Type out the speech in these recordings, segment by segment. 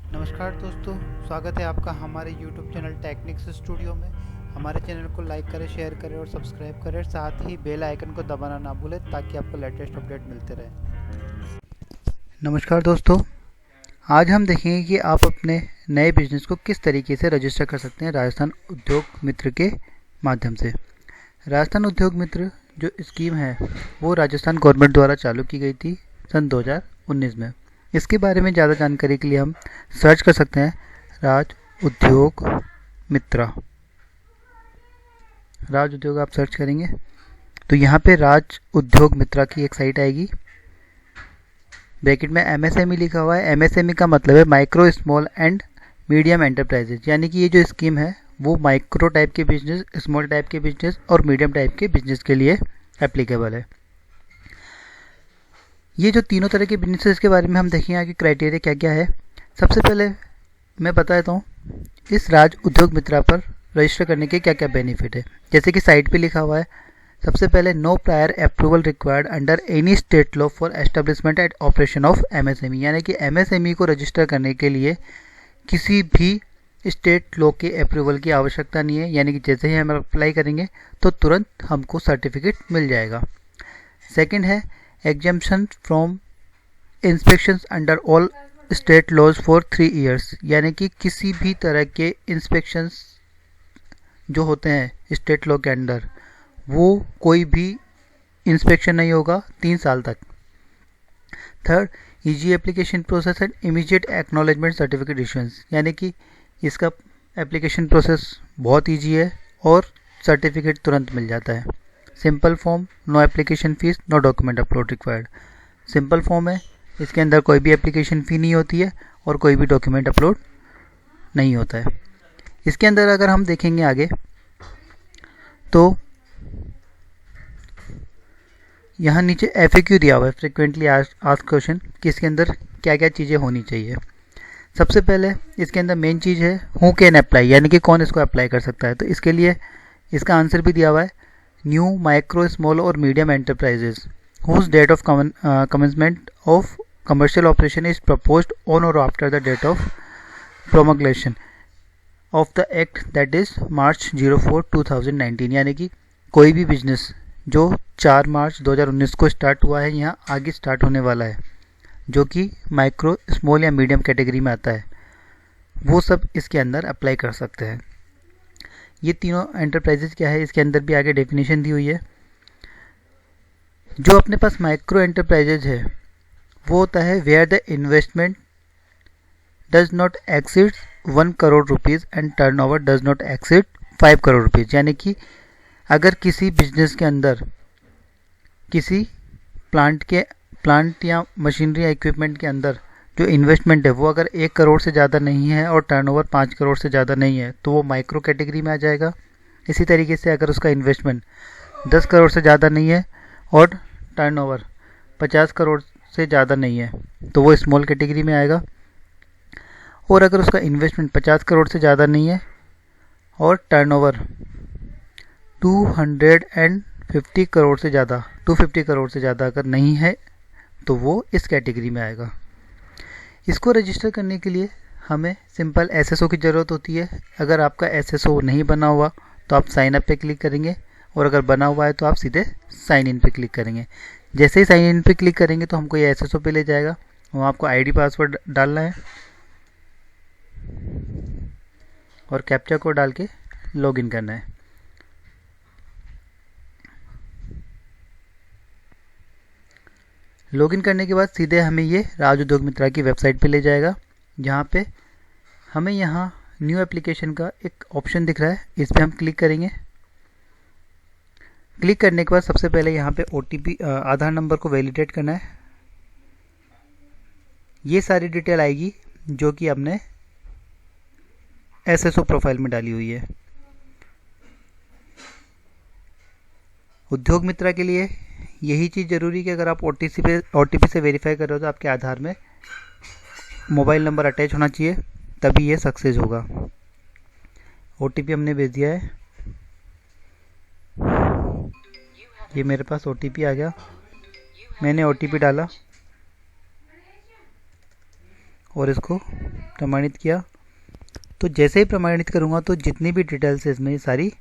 नमस्कार दोस्तों, स्वागत है आपका हमारे YouTube चैनल टेक्निक्स स्टूडियो में। हमारे चैनल को लाइक करें, शेयर करें और सब्सक्राइब करें। साथ ही बेल आइकन को दबाना ना भूलें ताकि आपको लेटेस्ट अपडेट मिलते रहे। नमस्कार दोस्तों, आज हम देखेंगे कि आप अपने नए बिजनेस को किस तरीके से रजिस्टर कर सकते हैं राजस्थान उद्योग मित्र के माध्यम से। राजस्थान उद्योग मित्र जो स्कीम है वो राजस्थान गवर्नमेंट द्वारा चालू की गई थी सन 2019 में। इसके बारे में ज़्यादा जानकारी के लिए हम सर्च कर सकते हैं राज उद्योग मित्रा। राज उद्योग आप सर्च करेंगे तो यहाँ पे राज उद्योग मित्रा की एक साइट आएगी। ब्रैकेट में एमएसएमई लिखा हुआ है। एमएसएमई का मतलब है micro small and medium enterprises, यानी कि ये जो स्कीम है वो माइक्रो टाइप के बिजनेस, स्मॉल टाइप के बिजनेस और मीडियम टाइप के बिजनेस के लिए एप्लीकेबल है। ये जो तीनों तरह के बिजनेसेस के बारे में हम देखेंगे आगे क्राइटेरिया क्या क्या है। सबसे पहले मैं बता देता हूँ इस राज उद्योग मित्रा पर रजिस्टर करने के क्या क्या बेनिफिट है। जैसे कि साइट पे लिखा हुआ है, सबसे पहले no prior approval required under any state law for establishment and operation of MSME, यानी कि एमएसएमई को रजिस्टर करने के लिए किसी भी स्टेट लॉ के अप्रूवल की आवश्यकता नहीं है, यानी कि जैसे ही हम अप्लाई करेंगे तो तुरंत हमको सर्टिफिकेट मिल जाएगा। सेकंड है exemption from inspections under all state laws for 3 years, यानी कि किसी भी तरह के इंस्पेक्शंस जो होते हैं स्टेट लॉ के अंडर वो कोई भी इंस्पेक्शन नहीं होगा 3 साल तक। Third easy application process and immediate acknowledgement certificate issuance, यानी कि इसका एप्लीकेशन प्रोसेस बहुत ईजी है और सर्टिफिकेट तुरंत मिल जाता है। Simple form, no application fee, no document upload required. Simple form है, इसके अंदर कोई भी एप्लीकेशन फ़ी नहीं होती है और कोई भी डॉक्यूमेंट अपलोड नहीं होता है। इसके अंदर अगर हम देखेंगे आगे तो यहाँ नीचे FAQ दिया हुआ है, फ्रिक्वेंटली आस्क्ड क्वेश्चन, कि इसके अंदर क्या क्या चीज़ें होनी चाहिए। सबसे पहले इसके अंदर मेन चीज़ है हु कैन अप्लाई, यानी कि कौन इसको अप्लाई कर सकता है। तो इसके लिए इसका आंसर भी दिया हुआ है, न्यू माइक्रो स्मॉल और medium enterprises whose date of commencement of commercial operation is proposed on or after the date of promulgation of the act, that is March 04 2019, यानी कि कोई भी बिजनेस जो 4 मार्च 2019 को स्टार्ट हुआ है या आगे स्टार्ट होने वाला है, जो कि माइक्रो स्मॉल या मीडियम कैटेगरी में आता है, वो सब इसके अंदर अप्लाई कर सकते हैं। ये तीनों एंटरप्राइजेज क्या है इसके अंदर भी आगे डेफिनेशन दी हुई है। जो अपने पास माइक्रो एंटरप्राइजेज है वो होता है where the investment does not exceed 1 crore rupees and turnover does not exceed 5 crore rupees, यानी कि अगर किसी बिजनेस के अंदर किसी प्लांट या मशीनरी या इक्विपमेंट के अंदर जो इन्वेस्टमेंट है वो अगर 1 करोड़ से ज़्यादा नहीं है और टर्नओवर 5 करोड़ से ज़्यादा नहीं है तो वो माइक्रो कैटेगरी में आ जाएगा। इसी तरीके से अगर उसका इन्वेस्टमेंट 10 करोड़ से ज़्यादा नहीं है और टर्नओवर 50 करोड़ से ज़्यादा नहीं है तो वो स्मॉल कैटेगरी में आएगा। और अगर उसका इन्वेस्टमेंट 50 करोड़ से ज़्यादा नहीं है और टर्नओवर 250 करोड़ से ज़्यादा 250 करोड़ से ज़्यादा अगर नहीं है तो वो इस कैटेगरी में आएगा। इसको रजिस्टर करने के लिए हमें सिंपल SSO की ज़रूरत होती है। अगर आपका SSO नहीं बना हुआ तो आप साइन अप पे क्लिक करेंगे और अगर बना हुआ है तो आप सीधे साइन इन पे क्लिक करेंगे। जैसे ही साइन इन पे क्लिक करेंगे तो हमको ये SSO पे ले जाएगा, वहाँ आपको ID पासवर्ड डालना है और कैप्चा कोड डाल के लॉगिन करना है। लॉगिन करने के बाद सीधे हमें ये राज उद्योग मित्रा की वेबसाइट पे ले जाएगा, जहाँ पे हमें यहाँ न्यू एप्लीकेशन का एक ऑप्शन दिख रहा है, इस पर हम क्लिक करेंगे। क्लिक करने के बाद सबसे पहले यहाँ पे OTP आधार नंबर को वैलिडेट करना है। ये सारी डिटेल आएगी जो कि हमने SSO प्रोफाइल में डाली हुई है। उद्योग मित्रा के लिए यही चीज़ ज़रूरी कि अगर आप OTP से वेरीफाई कर रहे हो तो आपके आधार में मोबाइल नंबर अटैच होना चाहिए, तभी ये सक्सेस होगा। OTP हमने भेज दिया है, ये मेरे पास OTP आ गया। मैंने OTP डाला और इसको प्रमाणित किया। तो जैसे ही प्रमाणित करूँगा तो जितनी भी डिटेल्स है इसमें सारी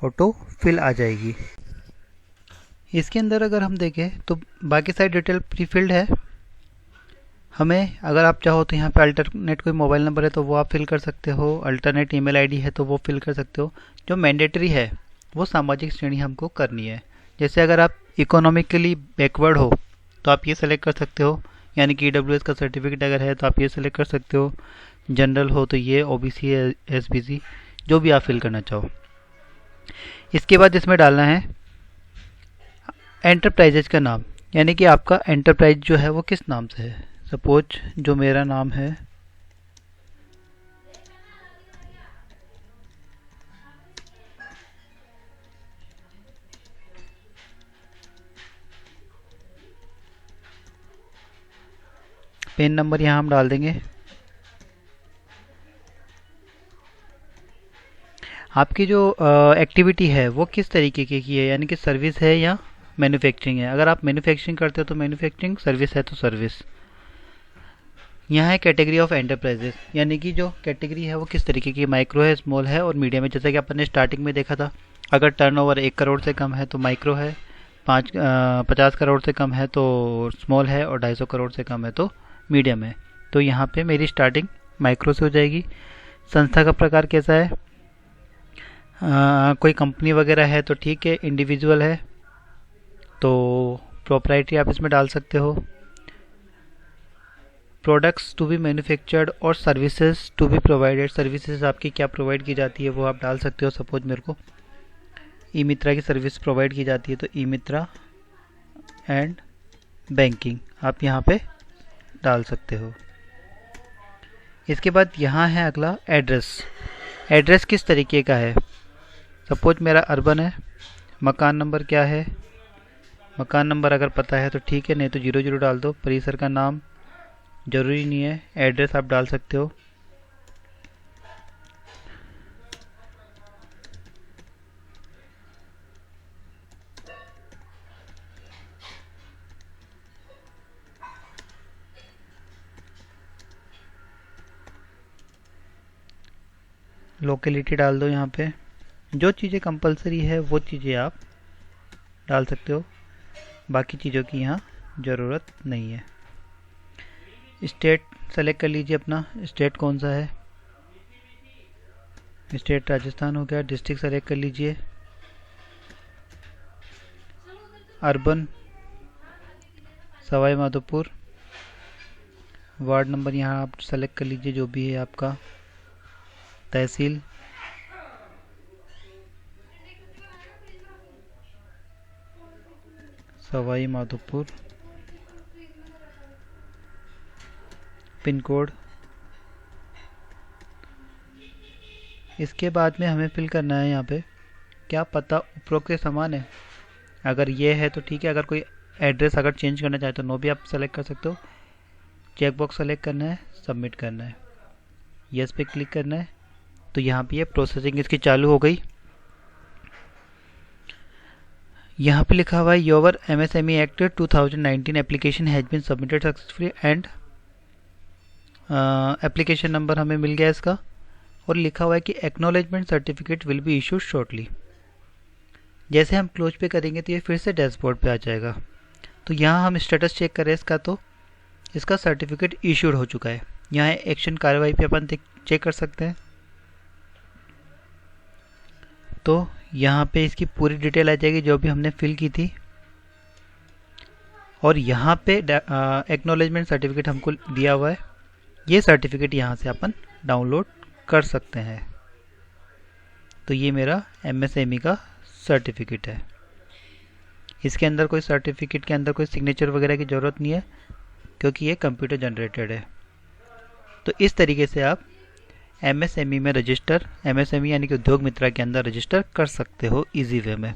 ऑटो फिल आ जाएगी। इसके अंदर अगर हम देखें तो बाकी सारी डिटेल प्री फिल्ड है। हमें अगर आप चाहो तो यहाँ पे अल्टरनेट कोई मोबाइल नंबर है तो वो आप फिल कर सकते हो, अल्टरनेट ईमेल आईडी है तो वो फिल कर सकते हो। जो मैंडेटरी है वो सामाजिक श्रेणी हमको करनी है। जैसे अगर आप इकोनॉमिकली बैकवर्ड हो तो आप ये सेलेक्ट कर सकते हो, यानी कि EWS का सर्टिफिकेट अगर है तो आप ये सेलेक्ट कर सकते हो। जनरल हो तो ये, OBC SBC जो भी आप फिल करना चाहो। इसके बाद इसमें डालना है एंटरप्राइजेज का नाम, यानी कि आपका एंटरप्राइज जो है वो किस नाम से है। सपोज जो मेरा नाम है पेन नंबर यहाँ हम डाल देंगे। आपकी जो एक्टिविटी है वो किस तरीके की है, यानी कि सर्विस है या मैन्युफैक्चरिंग है। अगर आप मैन्युफैक्चरिंग करते हो तो मैन्युफैक्चरिंग, सर्विस है तो सर्विस। यहाँ है कैटेगरी ऑफ एंटरप्राइजेस, यानी कि जो कैटेगरी है वो किस तरीके की, माइक्रो है, स्मॉल है और मीडियम है। जैसा कि अपन ने स्टार्टिंग में देखा था, अगर टर्नओवर 1 करोड़ से कम है तो माइक्रो है, 50 करोड़ से कम है तो स्मॉल है और 250 करोड़ से कम है तो मीडियम है। तो यहाँ पे मेरी स्टार्टिंग माइक्रो से हो जाएगी। संस्था का प्रकार कैसा है, कोई कंपनी वगैरह है तो ठीक है, इंडिविजुअल है तो प्रोप्राइटरी आप इसमें डाल सकते हो। प्रोडक्ट्स टू बी मैन्युफैक्चर्ड और services to be provided, services आपकी क्या प्रोवाइड की जाती है वो आप डाल सकते हो। सपोज मेरे को ई मित्रा की सर्विस प्रोवाइड की जाती है तो ई मित्रा एंड बैंकिंग आप यहाँ पे डाल सकते हो। इसके बाद यहाँ है अगला एड्रेस। एड्रेस किस तरीके का है, सपोज मेरा अर्बन है, मकान नंबर क्या है, मकान नंबर अगर पता है तो ठीक है, नहीं तो 00 डाल दो। परिसर का नाम जरूरी नहीं है, एड्रेस आप डाल सकते हो। लोकेलिटी डाल दो। यहाँ पे जो चीज़ें कंपलसरी है वो चीज़ें आप डाल सकते हो, बाकी चीज़ों की यहाँ ज़रूरत नहीं है। स्टेट सेलेक्ट कर लीजिए, अपना स्टेट कौन सा है, स्टेट राजस्थान हो गया। डिस्ट्रिक्ट सेलेक्ट कर लीजिए, urban Sawai Madhopur. Ward number यहाँ आप सेलेक्ट कर लीजिए जो भी है आपका। तहसील, सवाई माधोपुर। Pin code. इसके बाद में हमें फिल करना है यहाँ पे क्या पता उपरोक्त के समान है। अगर ये है तो ठीक है, अगर कोई एड्रेस अगर चेंज करना चाहे तो नो भी आप सेलेक्ट कर सकते हो। चेक बॉक्स सेलेक्ट करना है, सबमिट करना है, यस पे क्लिक करना है। तो यहाँ पे ये प्रोसेसिंग इसकी चालू हो गई। यहाँ पे लिखा हुआ है your MSME act 2019 application has been submitted successfully and application number हमें मिल गया इसका, और लिखा हुआ है कि acknowledgement certificate will be issued shortly. जैसे हम क्लोज पे करेंगे तो ये फिर से डैशबोर्ड पे आ जाएगा। तो यहाँ हम स्टेटस चेक करें इसका, तो इसका सर्टिफिकेट इशूड हो चुका है। यहाँ एक्शन कार्रवाई पे अपन चेक कर सकते हैं। तो यहाँ पे इसकी पूरी डिटेल आ जाएगी जो भी हमने फिल की थी, और यहाँ पे एक्नॉलेजमेंट सर्टिफिकेट हमको दिया हुआ है। ये सर्टिफिकेट यहाँ से अपन डाउनलोड कर सकते हैं। तो ये मेरा MSME का सर्टिफिकेट है। इसके अंदर कोई सर्टिफिकेट के अंदर कोई सिग्नेचर वगैरह की ज़रूरत नहीं है क्योंकि ये कंप्यूटर जनरेटेड है। तो इस तरीके से आप MSME में रजिस्टर, MSME यानी कि उद्योग मित्रा के अंदर रजिस्टर कर सकते हो इजी वे में।